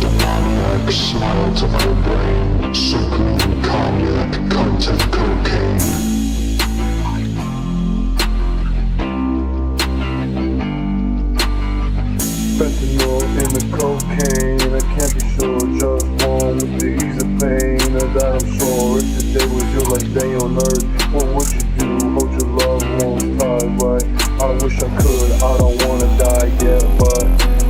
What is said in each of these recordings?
Demoniac smile to my brain. Supreme cognac, content cocaine. Fentanyl in the cocaine. I can't be sure, just one with the ease of pain. That I'm sure if today was your last day on earth, what would you do? Hold your loved ones tight, right? I wish I could, I don't wanna die yet, but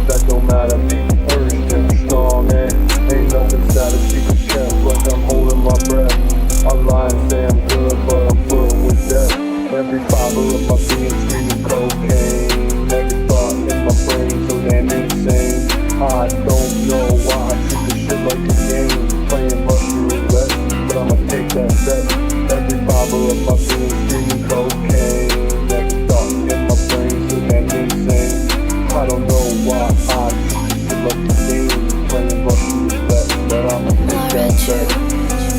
that don't matter. People first, and I'm strong, and ain't nothing sad as secret kept. Like I'm holding my breath. I lie and say I'm good, but I'm flirting with death. Every fiber of my being screaming cocaine. Every thought in my brain so damn insane. I don't know why I treat this shit like a game. Playing Russian roulette, but I'ma take that bet. Every fiber of my being screaming cocaine. Every thought in my brain so damn insane. I don't know why I treat this shit like a game. Playing Russian roulette, but I'ma take that bet.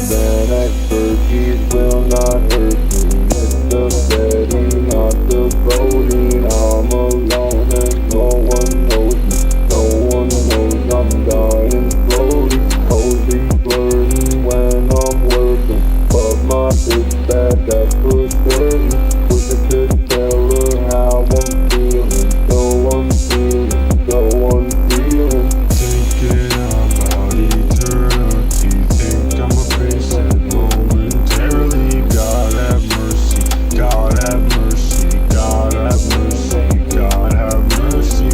Then expertise will not hurt me. It's the betting, not the voting. I'm alone and no one knows me. No one knows I'm dying slowly. Cozy flirting when I'm working, but my bitch bad, that's for certain. Wish I could tell her how I'm feeling. So I'm feeling, so I'm feeling. Thinking about eternity. Think I'm a patient momentarily. God have mercy, God have mercy, God have mercy, God have mercy.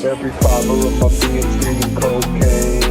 Every fiber of my being screaming cocaine.